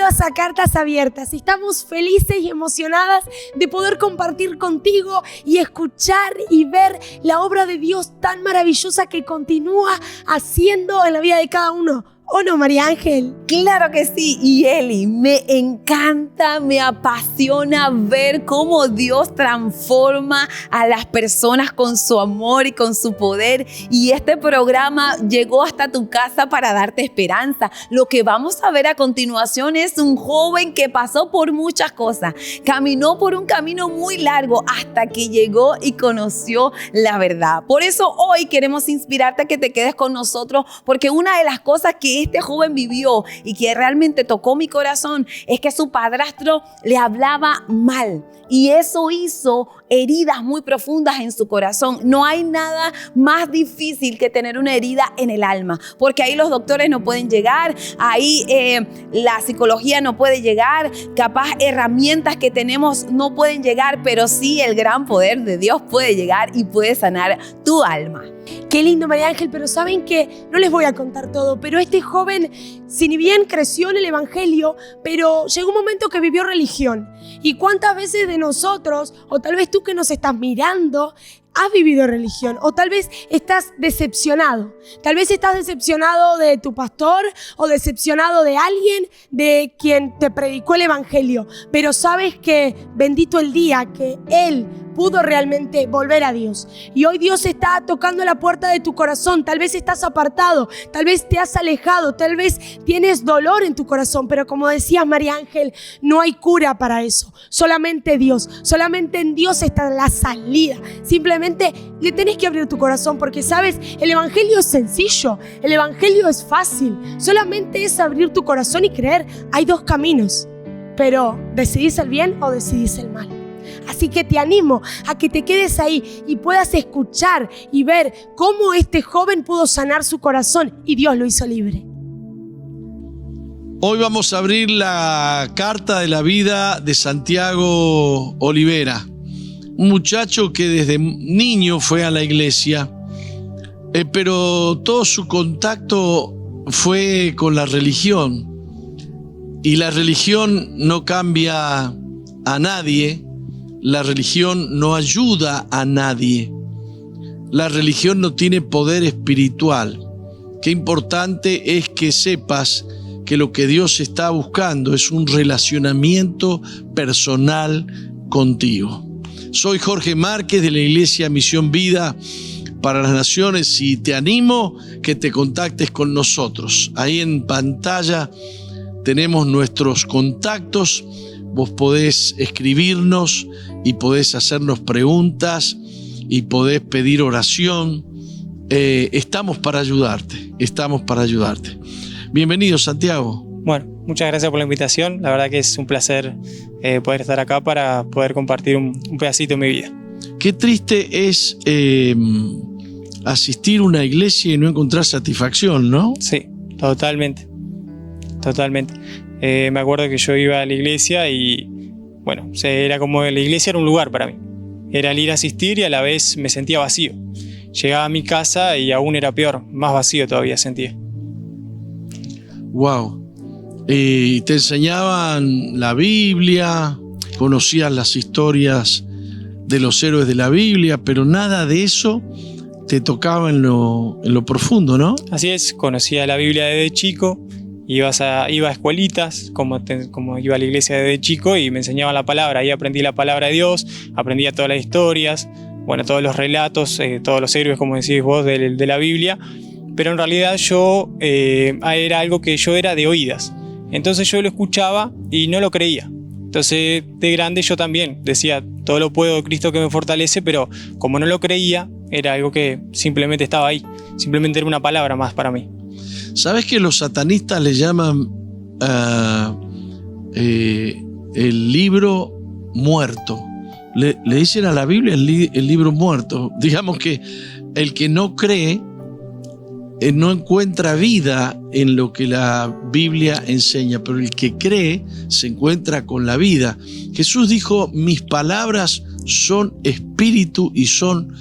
Bienvenidos a Cartas Abiertas. Estamos felices y emocionadas de poder compartir contigo y escuchar y ver la obra de Dios tan maravillosa que continúa haciendo en la vida de cada uno. ¿O no, María Ángel? Claro que sí. Y Eli, me encanta, me apasiona ver cómo Dios transforma a las personas con su amor y con su poder. Y este programa llegó hasta tu casa para darte esperanza. Lo que vamos a ver a continuación es un joven que pasó por muchas cosas. Caminó por un camino muy largo hasta que llegó y conoció la verdad. Por eso hoy queremos inspirarte a que te quedes con nosotros, porque una de las cosas que este joven vivió y que realmente tocó mi corazón es que su padrastro le hablaba mal y eso hizo heridas muy profundas en su corazón. No hay nada más difícil que tener una herida en el alma, porque ahí los doctores no pueden llegar, ahí la psicología no puede llegar, capaz herramientas que tenemos no pueden llegar, pero sí el gran poder de Dios puede llegar y puede sanar tu alma. Qué lindo, María Ángel, pero saben que no les voy a contar todo, pero este joven, si bien creció en el evangelio, pero llegó un momento que vivió religión. ¿Y cuántas veces de nosotros, o tal vez tú que nos estás mirando, has vivido religión? O tal vez estás decepcionado. Tal vez estás decepcionado de tu pastor o decepcionado de alguien de quien te predicó el evangelio. Pero sabes que bendito el día que él pudo realmente volver a Dios. Y hoy Dios está tocando la puerta de tu corazón. Tal vez estás apartado, tal vez te has alejado, tal vez tienes dolor en tu corazón. Pero como decías, María Ángel, no hay cura para eso. Solamente Dios. Solamente en Dios está la salida. Simplemente le tenés que abrir tu corazón porque, ¿sabes? El evangelio es sencillo. El evangelio es fácil. Solamente es abrir tu corazón y creer. Hay dos caminos. Pero, ¿decidís el bien o decidís el mal? Así que te animo a que te quedes ahí y puedas escuchar y ver cómo este joven pudo sanar su corazón y Dios lo hizo libre. Hoy vamos a abrir la carta de la vida de Santiago Olivera, un muchacho que desde niño fue a la iglesia, pero todo su contacto fue con la religión. Y la religión no cambia a nadie. La religión no ayuda a nadie. La religión no tiene poder espiritual. Qué importante es que sepas que lo que Dios está buscando es un relacionamiento personal contigo. Soy Jorge Márquez de la Iglesia Misión Vida para las Naciones y te animo que te contactes con nosotros. Ahí en pantalla tenemos nuestros contactos. Vos podés escribirnos y podés hacernos preguntas y podés pedir oración. Estamos para ayudarte, Bienvenido, Santiago. Bueno, muchas gracias por la invitación. La verdad que es un placer poder estar acá para poder compartir un pedacito de mi vida. Qué triste es asistir a una iglesia y no encontrar satisfacción, ¿no? Sí, totalmente. Me acuerdo que yo iba a la iglesia y, bueno, era como la iglesia era un lugar para mí. Era el ir a asistir y a la vez me sentía vacío. Llegaba a mi casa y aún era peor, más vacío todavía sentía. Wow. Te enseñaban la Biblia, conocías las historias de los héroes de la Biblia, pero nada de eso te tocaba en lo profundo, ¿no? Así es, conocía la Biblia desde chico. Iba a escuelitas, como iba a la iglesia desde chico y me enseñaban la palabra. Ahí aprendí la palabra de Dios, aprendía todas las historias, bueno, todos los relatos, todos los héroes, como decís vos, de la Biblia. Pero en realidad yo era algo que yo era de oídas. Entonces yo lo escuchaba y no lo creía. Entonces de grande yo también decía, todo lo puedo, Cristo que me fortalece, pero como no lo creía, era algo que simplemente estaba ahí. Simplemente era una palabra más para mí. ¿Sabes que los satanistas le llaman el libro muerto? Le dicen a la Biblia el libro muerto. Digamos que el que no cree no encuentra vida en lo que la Biblia enseña, pero el que cree se encuentra con la vida. Jesús dijo, mis palabras son espíritu y son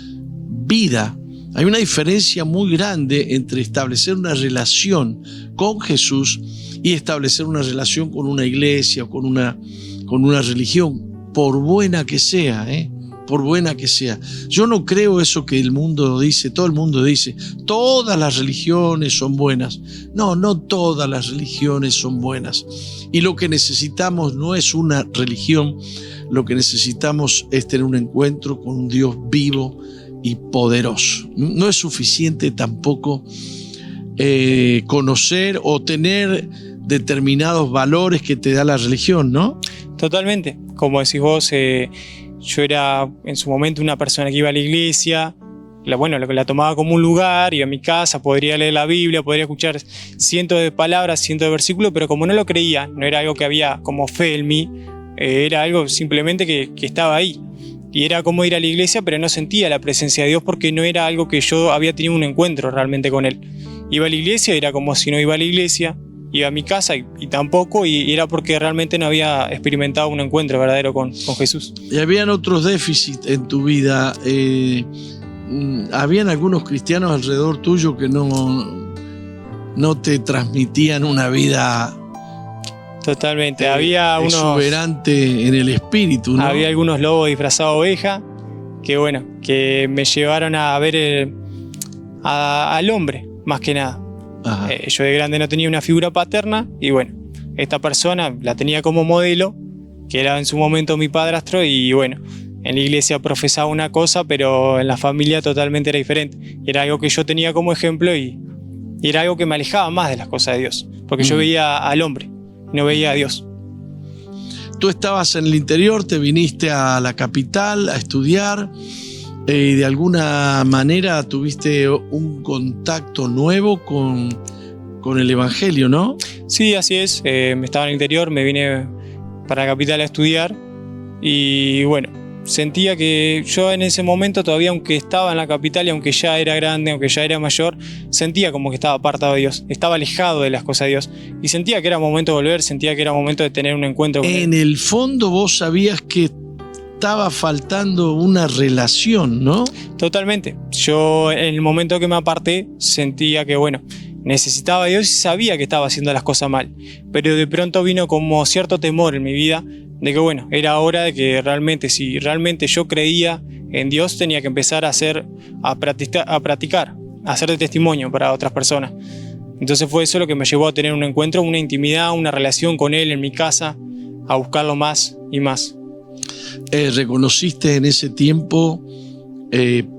vida. Hay una diferencia muy grande entre establecer una relación con Jesús y establecer una relación con una iglesia o con una religión, por buena que sea, por buena que sea. Yo no creo eso que el mundo dice, todo el mundo dice, todas las religiones son buenas. No, no todas las religiones son buenas. Y lo que necesitamos no es una religión, lo que necesitamos es tener un encuentro con un Dios vivo y poderoso. No es suficiente tampoco conocer o tener determinados valores que te da la religión, ¿no? Totalmente. Como decís vos, yo era en su momento una persona que iba a la iglesia, la tomaba como un lugar, iba a mi casa, podría leer la Biblia, podría escuchar cientos de palabras, cientos de versículos, pero como no lo creía, no era algo que había como fe en mí, era algo simplemente que estaba ahí. Y era como ir a la iglesia, pero no sentía la presencia de Dios porque no era algo que yo había tenido un encuentro realmente con Él. Iba a la iglesia, era como si no iba a la iglesia, iba a mi casa y tampoco, y era porque realmente no había experimentado un encuentro verdadero con Jesús. Y habían otros déficits en tu vida. Habían algunos cristianos alrededor tuyo que no te transmitían una vida totalmente. Había exuberante en el espíritu, ¿no? Había algunos lobos disfrazados de oveja que me llevaron a ver al hombre, más que nada. Yo de grande no tenía una figura paterna y bueno, esta persona la tenía como modelo, que era en su momento mi padrastro, y bueno, en la iglesia profesaba una cosa, pero en la familia totalmente era diferente. Era algo que yo tenía como ejemplo y era algo que me alejaba más de las cosas de Dios, porque yo veía al hombre, no veía a Dios. Tú estabas en el interior, te viniste a la capital a estudiar y de alguna manera tuviste un contacto nuevo con el Evangelio, ¿no? Sí, así es. Estaba en el interior, me vine para la capital a estudiar y bueno, sentía que yo en ese momento todavía, aunque estaba en la capital y aunque ya era grande, aunque ya era mayor, sentía como que estaba apartado de Dios, estaba alejado de las cosas de Dios y sentía que era momento de volver, sentía que era momento de tener un encuentro con Él. En el fondo vos sabías que estaba faltando una relación, ¿no? Totalmente. Yo en el momento que me aparté sentía que bueno, necesitaba a Dios y sabía que estaba haciendo las cosas mal, pero de pronto vino como cierto temor en mi vida de que bueno, era hora de que realmente, si realmente yo creía en Dios, tenía que empezar a practicar, a hacer de testimonio para otras personas. Entonces fue eso lo que me llevó a tener un encuentro, una intimidad, una relación con Él en mi casa, a buscarlo más y más. ¿Reconociste en ese tiempo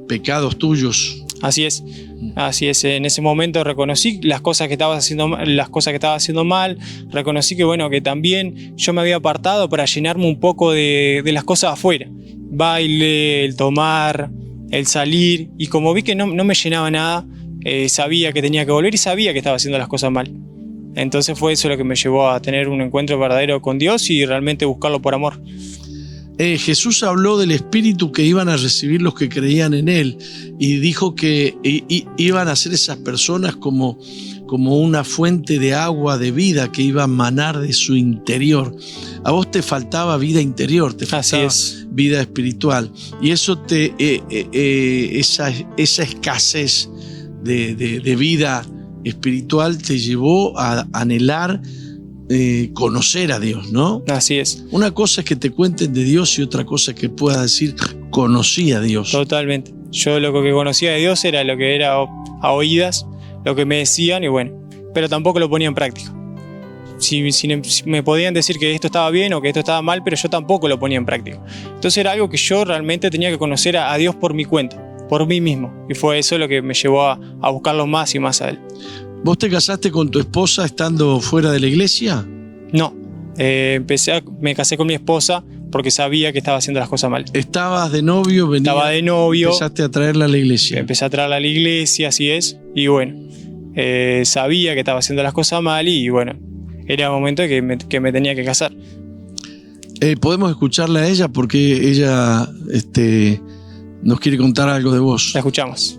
pecados tuyos? Así es. En ese momento reconocí las cosas que estaba haciendo mal, reconocí que bueno, que también yo me había apartado para llenarme un poco de las cosas afuera, baile, el tomar, el salir, y como vi que no me llenaba nada, sabía que tenía que volver y sabía que estaba haciendo las cosas mal. Entonces fue eso lo que me llevó a tener un encuentro verdadero con Dios y realmente buscarlo por amor. Jesús habló del Espíritu que iban a recibir los que creían en Él y dijo que iban a ser esas personas como una fuente de agua de vida que iba a manar de su interior. A vos te faltaba vida interior, te faltaba vida espiritual, y eso esa escasez de vida espiritual te llevó a anhelar conocer a Dios, ¿no? Así es. Una cosa es que te cuenten de Dios y otra cosa es que puedas decir, conocí a Dios. Totalmente. Yo lo que conocía de Dios era lo que era a oídas, lo que me decían y bueno, pero tampoco lo ponía en práctica. Si me podían decir que esto estaba bien o que esto estaba mal, pero yo tampoco lo ponía en práctica. Entonces era algo que yo realmente tenía que conocer a Dios por mi cuenta, por mí mismo. Y fue eso lo que me llevó a buscarlo más y más a Él. ¿Vos te casaste con tu esposa estando fuera de la iglesia? No, me casé con mi esposa porque sabía que estaba haciendo las cosas mal. ¿Estabas de novio? Estaba de novio. Empezaste a traerla a la iglesia. Empecé a traerla a la iglesia, así es. Y bueno, sabía que estaba haciendo las cosas mal y bueno, era momento de que me tenía que casar. Podemos escucharla a ella porque ella nos quiere contar algo de vos. La escuchamos.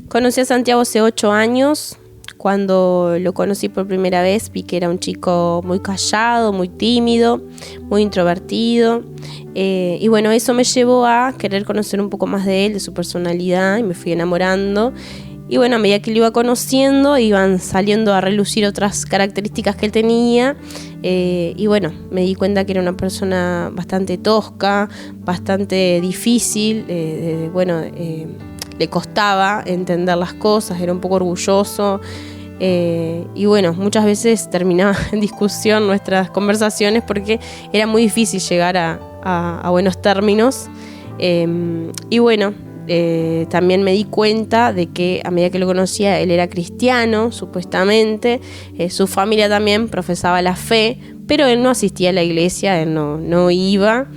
Conocí a Santiago hace 8 años. Cuando lo conocí por primera vez vi que era un chico muy callado, muy tímido, muy introvertido. Y bueno, eso me llevó a querer conocer un poco más de él, de su personalidad, y me fui enamorando. Y bueno, a medida que lo iba conociendo, iban saliendo a relucir otras características que él tenía. Y bueno, me di cuenta que era una persona bastante tosca, bastante difícil. Le costaba entender las cosas, era un poco orgulloso. Y bueno, muchas veces terminaba en discusión nuestras conversaciones porque era muy difícil llegar a buenos términos. Y bueno, también me di cuenta de que a medida que lo conocía, él era cristiano, supuestamente. Su familia también profesaba la fe, pero él no asistía a la iglesia, él no iba.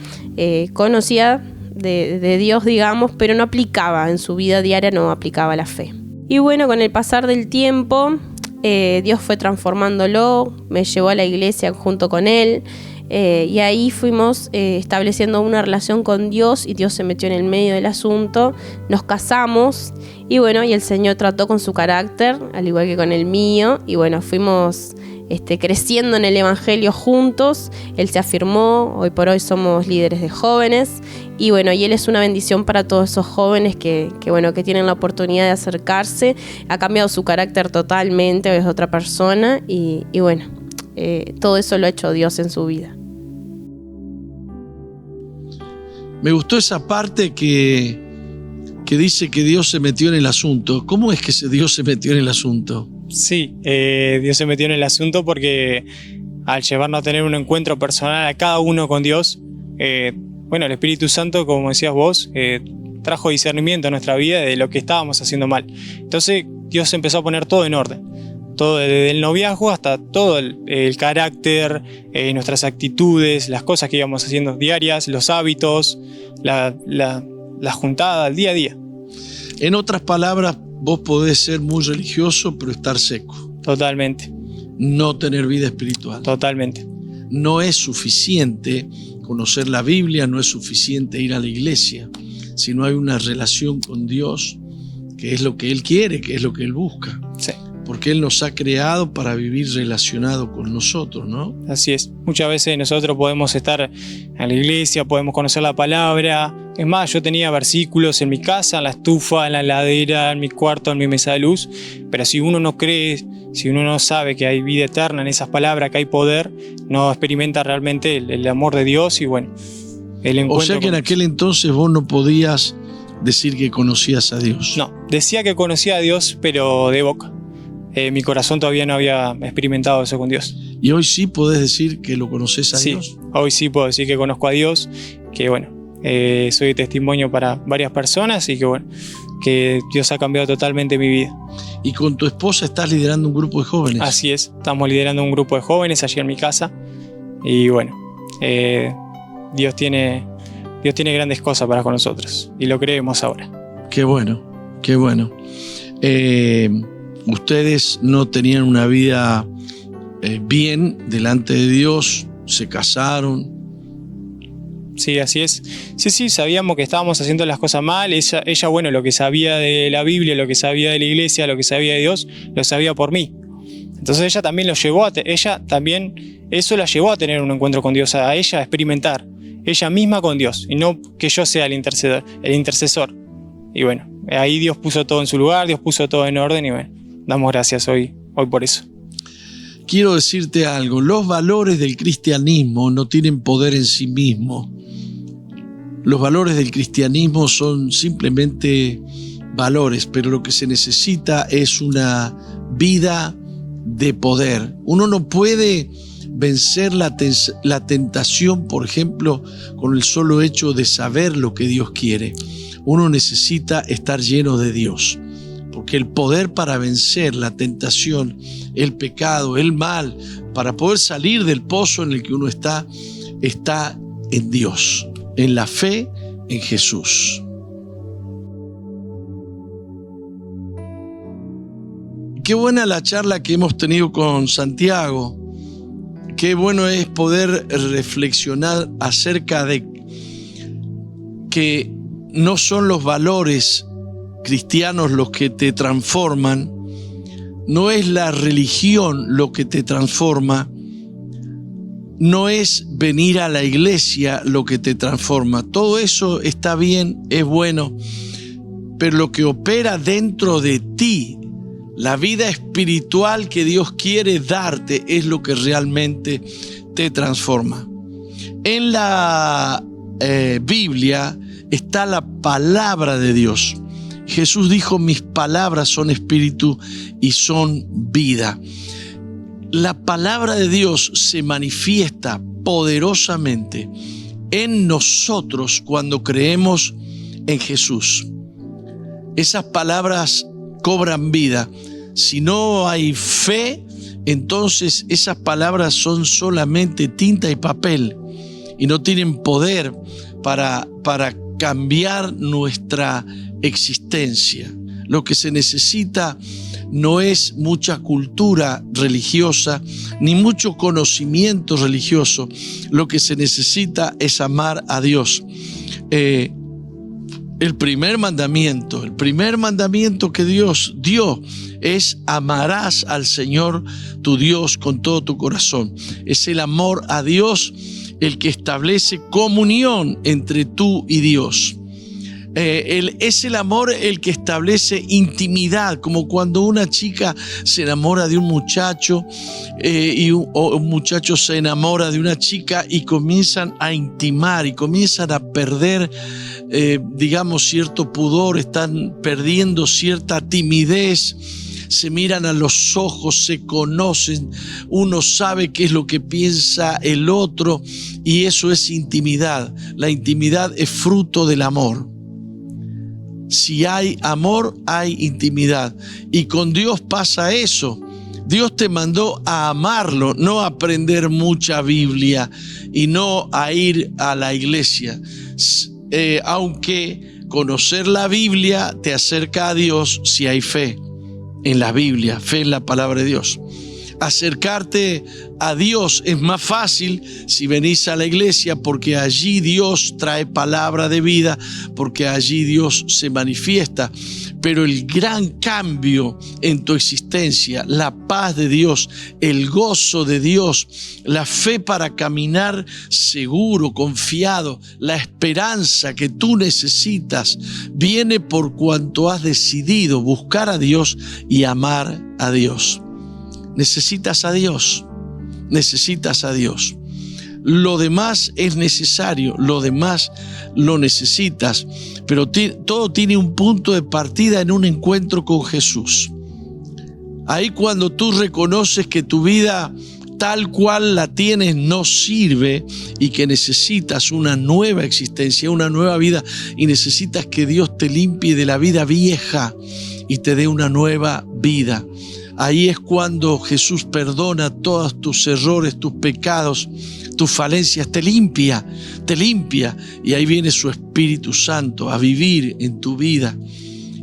Conocía de Dios, digamos, pero no aplicaba en su vida diaria, no aplicaba la fe. Y bueno, con el pasar del tiempo, Dios fue transformándolo, me llevó a la iglesia junto con él. Y ahí fuimos estableciendo una relación con Dios y Dios se metió en el medio del asunto. Nos casamos y bueno, y el Señor trató con su carácter, al igual que con el mío. Y bueno, fuimos creciendo en el Evangelio juntos. Él se afirmó, hoy por hoy somos líderes de jóvenes. Y bueno, y él es una bendición para todos esos jóvenes que tienen la oportunidad de acercarse. Ha cambiado su carácter totalmente, es otra persona y bueno, todo eso lo ha hecho Dios en su vida. Me gustó esa parte que dice que Dios se metió en el asunto. ¿Cómo es que Dios se metió en el asunto? Sí, Dios se metió en el asunto porque al llevarnos a tener un encuentro personal a cada uno con Dios, el Espíritu Santo, como decías vos, trajo discernimiento a nuestra vida de lo que estábamos haciendo mal. Entonces Dios empezó a poner todo en orden. Todo desde el noviazgo hasta todo el carácter, nuestras actitudes, las cosas que íbamos haciendo diarias, los hábitos, la juntada, el día a día. En otras palabras, vos podés ser muy religioso, pero estar seco. Totalmente. No tener vida espiritual. Totalmente. No es suficiente conocer la Biblia, no es suficiente ir a la iglesia, si no hay una relación con Dios, que es lo que Él quiere, que es lo que Él busca. Sí. Porque Él nos ha creado para vivir relacionado con nosotros, ¿no? Así es. Muchas veces nosotros podemos estar en la iglesia, podemos conocer la palabra. Es más, yo tenía versículos en mi casa, en la estufa, en la heladera, en mi cuarto, en mi mesa de luz. Pero si uno no cree, si uno no sabe que hay vida eterna en esas palabras, que hay poder, no experimenta realmente el amor de Dios y bueno, el encuentro. O sea que en aquel entonces vos no podías decir que conocías a Dios. No, decía que conocía a Dios, pero de boca. Mi corazón todavía no había experimentado eso con Dios. ¿Y hoy sí podés decir que lo conoces a Dios? Sí, hoy sí puedo decir que conozco a Dios, que bueno, soy testimonio para varias personas y que bueno, que Dios ha cambiado totalmente mi vida. Y con tu esposa estás liderando un grupo de jóvenes. Así es, estamos liderando un grupo de jóvenes allí en mi casa y bueno, Dios tiene grandes cosas para con nosotros y lo creemos ahora. Qué bueno, qué bueno. Ustedes no tenían una vida bien delante de Dios, se casaron. Sí, así es. Sí, sabíamos que estábamos haciendo las cosas mal. Ella, bueno, lo que sabía de la Biblia, lo que sabía de la iglesia, lo que sabía de Dios, lo sabía por mí. Entonces ella también eso la llevó a tener un encuentro con Dios, a ella a experimentar, ella misma con Dios, y no que yo sea el intercesor. Y bueno, ahí Dios puso todo en su lugar, Dios puso todo en orden y bueno, damos gracias hoy por eso. Quiero decirte algo, los valores del cristianismo no tienen poder en sí mismos. Los valores del cristianismo son simplemente valores, pero lo que se necesita es una vida de poder. Uno no puede vencer la tentación, por ejemplo, con el solo hecho de saber lo que Dios quiere. Uno necesita estar lleno de Dios. Porque el poder para vencer la tentación, el pecado, el mal, para poder salir del pozo en el que uno está en Dios, en la fe en Jesús. Qué buena la charla que hemos tenido con Santiago. Qué bueno es poder reflexionar acerca de que no son los valores cristianos los que te transforman, no es la religión lo que te transforma, no es venir a la iglesia lo que te transforma. Todo eso está bien, es bueno, pero lo que opera dentro de ti, la vida espiritual que Dios quiere darte, es lo que realmente te transforma. En la Biblia está la palabra de Dios. Jesús dijo: mis palabras son espíritu y son vida. La palabra de Dios se manifiesta poderosamente en nosotros cuando creemos en Jesús. Esas palabras cobran vida. Si no hay fe, entonces esas palabras son solamente tinta y papel y no tienen poder para cambiar nuestra existencia. Lo que se necesita no es mucha cultura religiosa ni mucho conocimiento religioso. Lo que se necesita es amar a Dios. El primer mandamiento que Dios dio es: amarás al Señor tu Dios con todo tu corazón. Es el amor a Dios el que establece comunión entre tú y Dios. Es el amor el que establece intimidad, como cuando una chica se enamora de un muchacho o un muchacho se enamora de una chica y comienzan a intimar y comienzan a perder cierto pudor, están perdiendo cierta timidez. Se miran a los ojos, se conocen, uno sabe qué es lo que piensa el otro, y eso es intimidad. La intimidad es fruto del amor. Si hay amor, hay intimidad. Y con Dios pasa eso. Dios te mandó a amarlo, no a aprender mucha Biblia y no a ir a la iglesia. Aunque conocer la Biblia te acerca a Dios si hay fe en la Biblia, fe en la palabra de Dios. Acercarte a Dios es más fácil si venís a la iglesia, porque allí Dios trae palabra de vida, porque allí Dios se manifiesta. Pero el gran cambio en tu existencia, la paz de Dios, el gozo de Dios, la fe para caminar seguro, confiado, la esperanza que tú necesitas, viene por cuanto has decidido buscar a Dios y amar a Dios. Necesitas a Dios, necesitas a Dios. Lo demás es necesario, lo demás lo necesitas, pero todo tiene un punto de partida en un encuentro con Jesús. Ahí, cuando tú reconoces que tu vida tal cual la tienes no sirve y que necesitas una nueva existencia, una nueva vida, y necesitas que Dios te limpie de la vida vieja y te dé una nueva vida. Ahí es cuando Jesús perdona todos tus errores, tus pecados, tus falencias, te limpia, y ahí viene su Espíritu Santo a vivir en tu vida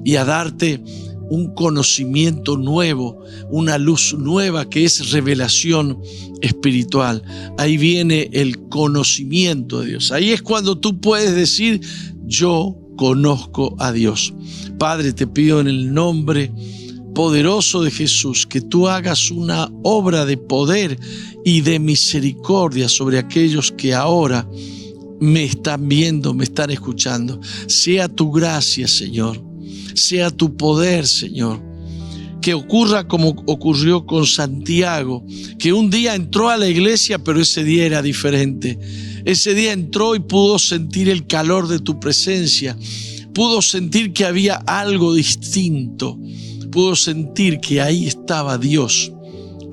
y a darte un conocimiento nuevo, una luz nueva que es revelación espiritual. Ahí viene el conocimiento de Dios. Ahí es cuando tú puedes decir: yo conozco a Dios. Padre, te pido en el nombre poderoso de Jesús que tú hagas una obra de poder y de misericordia sobre aquellos que ahora me están viendo, me están escuchando. Sea tu gracia, Señor, sea tu poder, Señor. Que ocurra como ocurrió con Santiago, que un día entró a la iglesia, pero ese día era diferente. Ese día entró y pudo sentir el calor de tu presencia, pudo sentir que había algo distinto. Puedo sentir que ahí estaba Dios.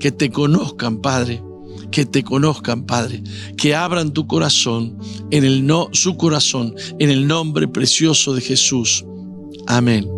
Que te conozcan, Padre, que te conozcan, Padre, que abran tu corazón, su corazón, en el nombre precioso de Jesús. Amén.